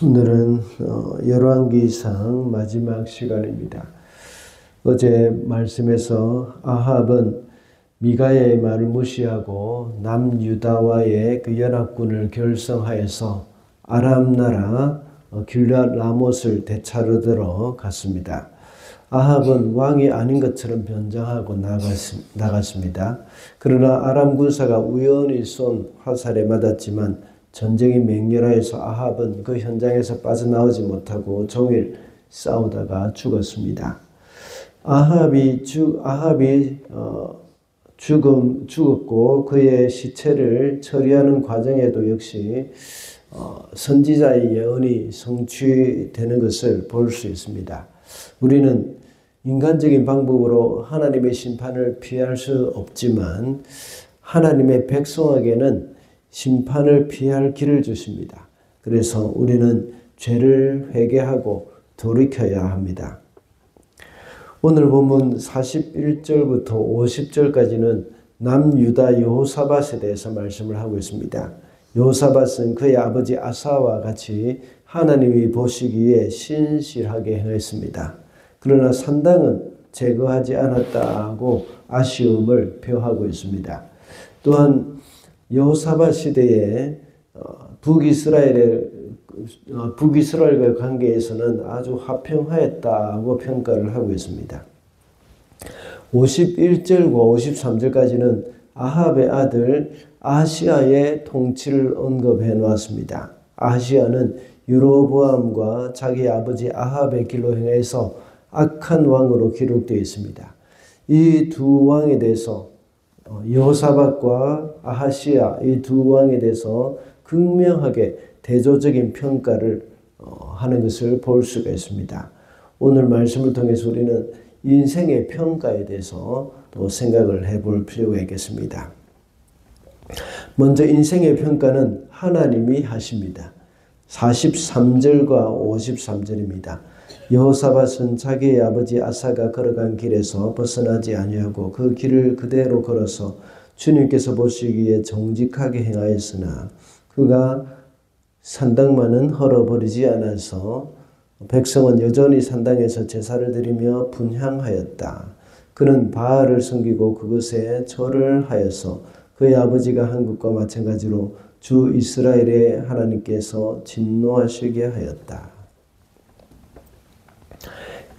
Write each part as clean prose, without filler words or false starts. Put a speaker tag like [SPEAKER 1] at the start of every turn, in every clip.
[SPEAKER 1] 오늘은 열왕기상 마지막 시간입니다. 어제 말씀에서 아합은 미가의 말을 무시하고 남유다와의 그 연합군을 결성하여서 아람 나라 길앗 라못을 되찾으러 갔습니다. 아합은 왕이 아닌 것처럼 변장하고 나갔습니다. 그러나 아람 군사가 우연히 쏜 화살에 맞았지만 전쟁이 맹렬하여서 아합은 그 현장에서 빠져나오지 못하고 종일 싸우다가 죽었습니다. 아합이 죽었고 그의 시체를 처리하는 과정에도 역시 선지자의 예언이 성취되는 것을 볼 수 있습니다. 우리는 인간적인 방법으로 하나님의 심판을 피할 수 없지만 하나님의 백성에게는 심판을 피할 길을 주십니다. 그래서 우리는 죄를 회개하고 돌이켜야 합니다. 오늘 본문 41절부터 50절까지는 남유다 여호사밧에 대해서 말씀을 하고 있습니다. 여호사밧은 그의 아버지 아사와 같이 하나님이 보시기에 신실하게 행했습니다. 그러나 산당은 제거하지 않았다고 아쉬움을 표하고 있습니다. 또한 여호사밧 시대에 북이스라엘과 관계에서는 아주 화평하였다고 평가를 하고 있습니다. 51절과 53절까지는 아합의 아들 아하시야의 통치를 언급해 놓았습니다. 아하시야는 여로보암과 자기 아버지 아합의 길로 행해서 악한 왕으로 기록되어 있습니다. 이 두 왕에 대해서 여호사밧과 아하시야 이 두 왕에 대해서 극명하게 대조적인 평가를 하는 것을 볼 수가 있습니다. 오늘 말씀을 통해서 우리는 인생의 평가에 대해서 또 생각을 해볼 필요가 있겠습니다. 먼저 인생의 평가는 하나님이 하십니다. 43절과 53절입니다. 여호사밧은 자기의 아버지 아사가 걸어간 길에서 벗어나지 아니하고 그 길을 그대로 걸어서 주님께서 보시기에 정직하게 행하였으나 그가 산당만은 헐어버리지 않아서 백성은 여전히 산당에서 제사를 드리며 분향하였다. 그는 바알을 섬기고 그것에 절을 하여서 그의 아버지가 한 것과 마찬가지로 주 이스라엘의 하나님께서 진노하시게 하였다.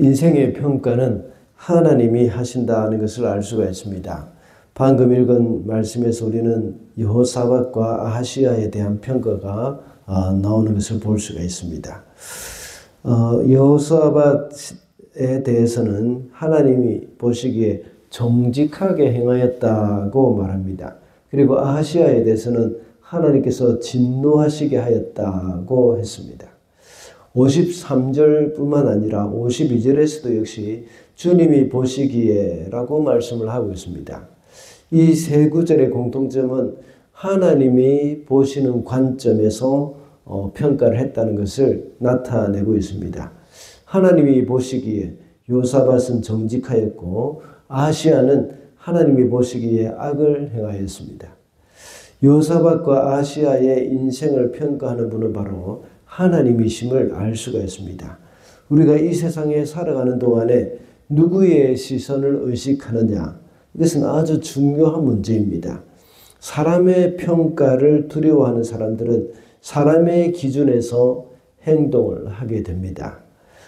[SPEAKER 1] 인생의 평가는 하나님이 하신다는 것을 알 수가 있습니다. 방금 읽은 말씀에서 우리는 여호사밧과 아하시야에 대한 평가가 나오는 것을 볼 수가 있습니다. 여호사밧에 대해서는 하나님이 보시기에 정직하게 행하였다고 말합니다. 그리고 아하시야에 대해서는 하나님께서 진노하시게 하였다고 했습니다. 53절뿐만 아니라 52절에서도 역시 주님이 보시기에 라고 말씀을 하고 있습니다. 이 세 구절의 공통점은 하나님이 보시는 관점에서 평가를 했다는 것을 나타내고 있습니다. 하나님이 보시기에 여호사밧은 정직하였고 아하시야는 하나님이 보시기에 악을 행하였습니다. 여호사밧과 아하시야의 인생을 평가하는 분은 바로 하나님이심을 알 수가 있습니다. 우리가 이 세상에 살아가는 동안에 누구의 시선을 의식하느냐, 이것은 아주 중요한 문제입니다. 사람의 평가를 두려워하는 사람들은 사람의 기준에서 행동을 하게 됩니다.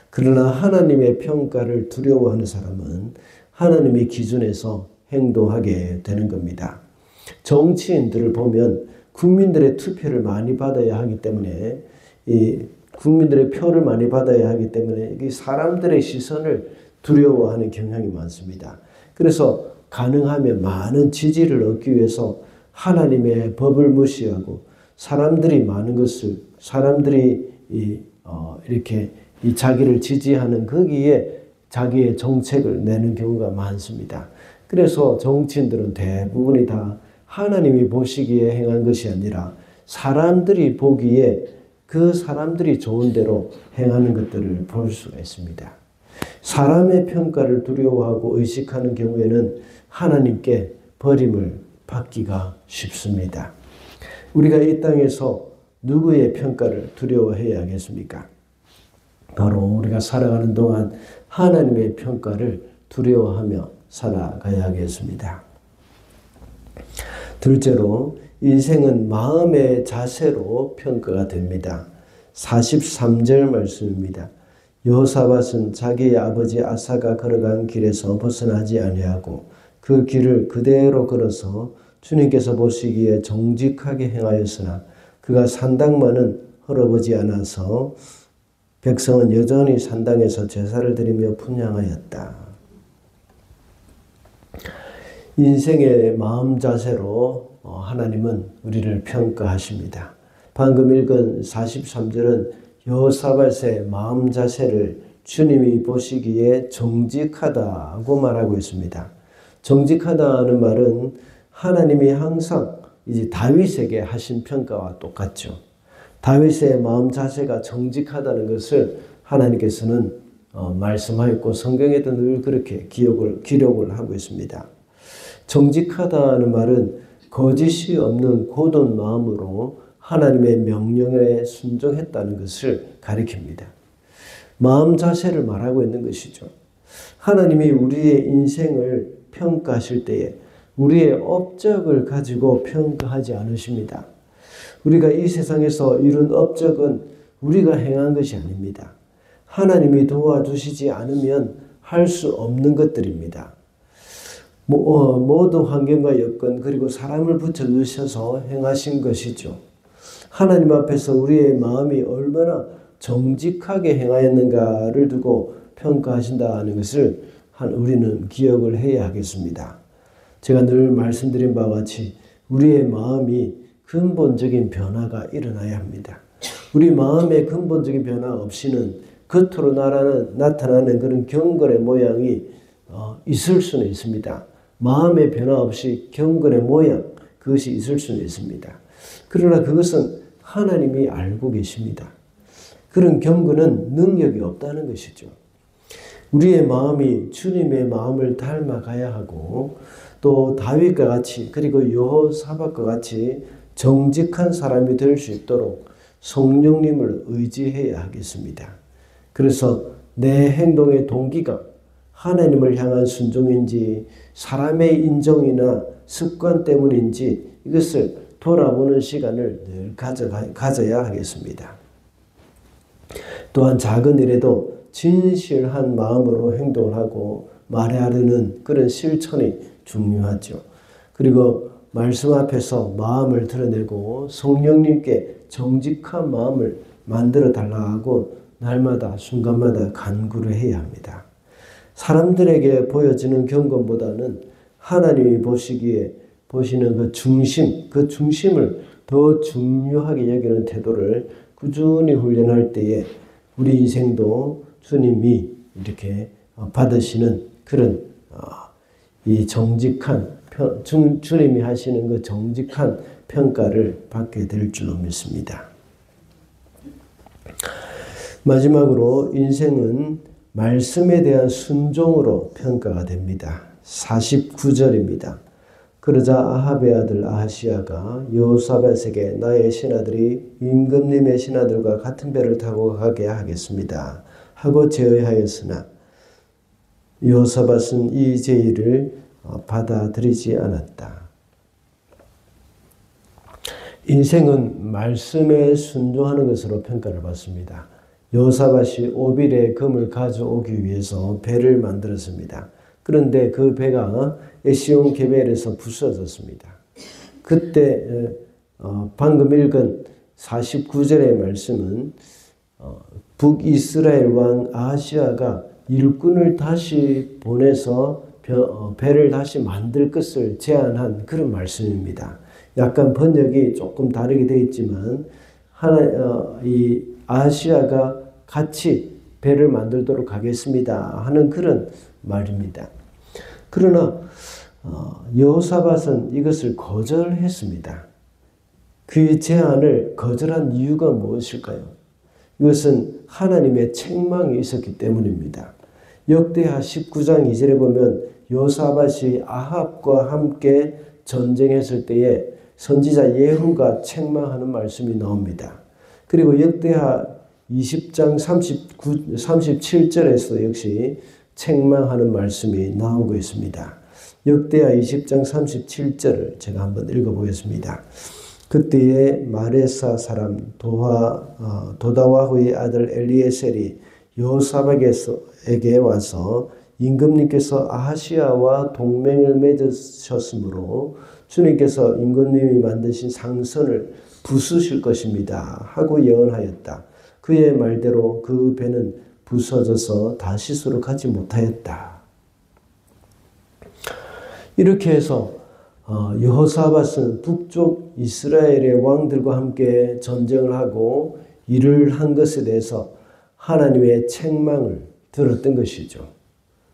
[SPEAKER 1] 그러나 하나님의 평가를 두려워하는 사람은 하나님의 기준에서 행동하게 되는 겁니다. 정치인들을 보면 국민들의 투표를 많이 받아야 하기 때문에 국민들의 표를 많이 받아야 하기 때문에 사람들의 시선을 두려워하는 경향이 많습니다. 그래서 가능하면 많은 지지를 얻기 위해서 하나님의 법을 무시하고 사람들이 많은 것을 사람들이 이렇게 자기를 지지하는 거기에 자기의 정책을 내는 경우가 많습니다. 그래서 정치인들은 대부분이 다 하나님이 보시기에 행한 것이 아니라 사람들이 보기에 그 사람들이 좋은 대로 행하는 것들을 볼 수가 있습니다. 사람의 평가를 두려워하고 의식하는 경우에는 하나님께 버림을 받기가 쉽습니다. 우리가 이 땅에서 누구의 평가를 두려워해야 하겠습니까? 바로 우리가 살아가는 동안 하나님의 평가를 두려워하며 살아가야 하겠습니다. 둘째로 인생은 마음의 자세로 평가가 됩니다. 43절 말씀입니다. 여호사밧은 자기의 아버지 아사가 걸어간 길에서 벗어나지 아니하고 그 길을 그대로 걸어서 주님께서 보시기에 정직하게 행하였으나 그가 산당만은 헐어보지 않아서 백성은 여전히 산당에서 제사를 드리며 분향하였다. 인생의 마음 자세로 하나님은 우리를 평가하십니다. 방금 읽은 43절은 여호사밧의 마음 자세를 주님이 보시기에 정직하다고 말하고 있습니다. 정직하다는 말은 하나님이 항상 이제 다윗에게 하신 평가와 똑같죠. 다윗의 마음 자세가 정직하다는 것을 하나님께서는 말씀하였고 성경에도 늘 그렇게 기록을 하고 있습니다. 정직하다는 말은 거짓이 없는 고든 마음으로 하나님의 명령에 순종했다는 것을 가리킵니다. 마음 자세를 말하고 있는 것이죠. 하나님이 우리의 인생을 평가하실 때에 우리의 업적을 가지고 평가하지 않으십니다. 우리가 이 세상에서 이룬 업적은 우리가 행한 것이 아닙니다. 하나님이 도와주시지 않으면 할 수 없는 것들입니다. 모든 환경과 여건 그리고 사람을 붙여주셔서 행하신 것이죠. 하나님 앞에서 우리의 마음이 얼마나 정직하게 행하였는가를 두고 평가하신다는 것을 우리는 기억을 해야 하겠습니다. 제가 늘 말씀드린 바와 같이 우리의 마음이 근본적인 변화가 일어나야 합니다. 우리 마음의 근본적인 변화 없이는 겉으로 나타나는 그런 경건의 모양이 있을 수는 있습니다. 마음의 변화 없이 경건의 모양, 그것이 있을 수는 있습니다. 그러나 그것은 하나님이 알고 계십니다. 그런 경건은 능력이 없다는 것이죠. 우리의 마음이 주님의 마음을 닮아가야 하고 또 다윗과 같이 그리고 여호사밧과 같이 정직한 사람이 될 수 있도록 성령님을 의지해야 하겠습니다. 그래서 내 행동의 동기가 하나님을 향한 순종인지 사람의 인정이나 습관 때문인지 이것을 돌아보는 시간을 늘 가져야 하겠습니다. 또한 작은 일에도 진실한 마음으로 행동을 하고 말하려는 그런 실천이 중요하죠. 그리고 말씀 앞에서 마음을 드러내고 성령님께 정직한 마음을 만들어 달라고 날마다 순간마다 간구를 해야 합니다. 사람들에게 보여지는 경건보다는 하나님이 보시는 그 중심을 더 중요하게 여기는 태도를 꾸준히 훈련할 때에 우리 인생도 주님이 이렇게 받으시는 그런 이 정직한 주님이 하시는 그 정직한 평가를 받게 될 줄 믿습니다. 마지막으로 인생은 말씀에 대한 순종으로 평가가 됩니다. 49절입니다. 그러자 아합의 아들 아하시야가 여호사밧에게 나의 신하들이 임금님의 신하들과 같은 배를 타고 가게 하겠습니다 하고 제의하였으나 여호사밧은 이 제의를 받아들이지 않았다. 인생은 말씀에 순종하는 것으로 평가를 받습니다. 여호사밧이 오빌의 금을 가져오기 위해서 배를 만들었습니다. 그런데 그 배가 에시온 게벨에서 부서졌습니다. 그때 방금 읽은 49절의 말씀은 북이스라엘 왕 아하시야가 일꾼을 다시 보내서 배를 다시 만들 것을 제안한 그런 말씀입니다. 약간 번역이 조금 다르게 되어 있지만 이 아하시야가 같이 배를 만들도록 하겠습니다 하는 그런 말입니다. 그러나 여호사밧은 이것을 거절했습니다. 그 제안을 거절한 이유가 무엇일까요? 이것은 하나님의 책망이 있었기 때문입니다. 역대하 19장 2절에 보면 여호사밧이 아합과 함께 전쟁했을 때에 선지자 예후가 책망하는 말씀이 나옵니다. 그리고 역대하 20장 37절에서 역시 책망하는 말씀이 나오고 있습니다. 역대하 20장 37절을 제가 한번 읽어보겠습니다. 그때에 마레사 사람 도다와후의 아들 엘리에셀이 여호사밧에게 와서 임금님께서 아하시야와 동맹을 맺으셨으므로 주님께서 임금님이 만드신 상선을 부수실 것입니다 하고 예언하였다. 그의 말대로 그 배는 부서져서 다시스로 가지 못하였다. 이렇게 해서 여호사밧은 북쪽 이스라엘의 왕들과 함께 전쟁을 하고 일을 한 것에 대해서 하나님의 책망을 들었던 것이죠.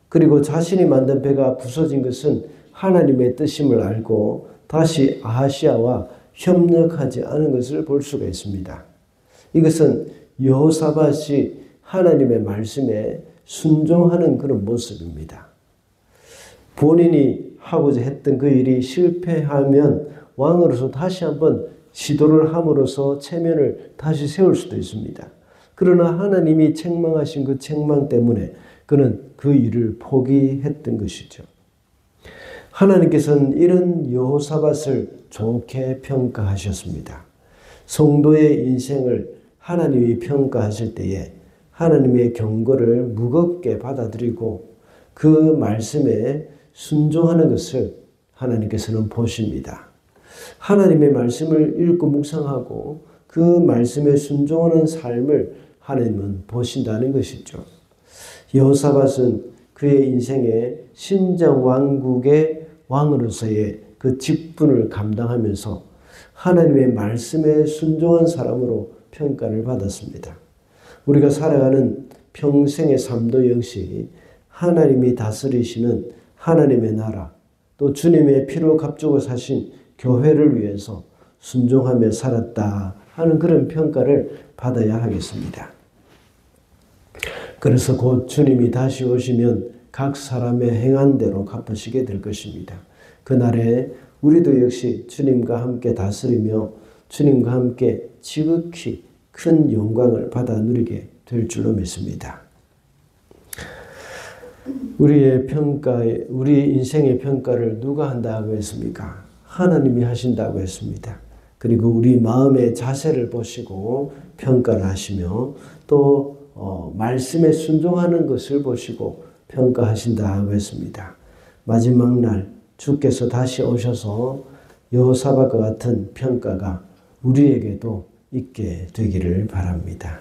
[SPEAKER 1] 그리고 자신이 만든 배가 부서진 것은 하나님의 뜻임을 알고 다시 아하시야와 협력하지 않은 것을 볼 수가 있습니다. 이것은 여호사밧이 하나님의 말씀에 순종하는 그런 모습입니다. 본인이 하고자 했던 그 일이 실패하면 왕으로서 다시 한번 시도를 함으로써 체면을 다시 세울 수도 있습니다. 그러나 하나님이 책망하신 그 책망 때문에 그는 그 일을 포기했던 것이죠. 하나님께서는 이런 여호사밧을 좋게 평가하셨습니다. 성도의 인생을 하나님이 평가하실 때에 하나님의 경고를 무겁게 받아들이고 그 말씀에 순종하는 것을 하나님께서는 보십니다. 하나님의 말씀을 읽고 묵상하고 그 말씀에 순종하는 삶을 하나님은 보신다는 것이죠. 여호사밧은 그의 인생에 신정왕국의 왕으로서의 그 직분을 감당하면서 하나님의 말씀에 순종한 사람으로 평가를 받았습니다. 우리가 살아가는 평생의 삶도 역시 하나님이 다스리시는 하나님의 나라, 또 주님의 피로 값주고 사신 교회를 위해서 순종하며 살았다 하는 그런 평가를 받아야 하겠습니다. 그래서 곧 주님이 다시 오시면 각 사람의 행한 대로 갚으시게 될 것입니다. 그날에 우리도 역시 주님과 함께 다스리며 주님과 함께 지극히 큰 영광을 받아 누리게 될 줄로 믿습니다. 우리 인생의 평가를 누가 한다고 했습니까? 하나님이 하신다고 했습니다. 그리고 우리 마음의 자세를 보시고 평가를 하시며 또 말씀에 순종하는 것을 보시고 평가하신다고 했습니다. 마지막 날 주께서 다시 오셔서 여호사밧과 같은 평가가 우리에게도 있게 되기를 바랍니다.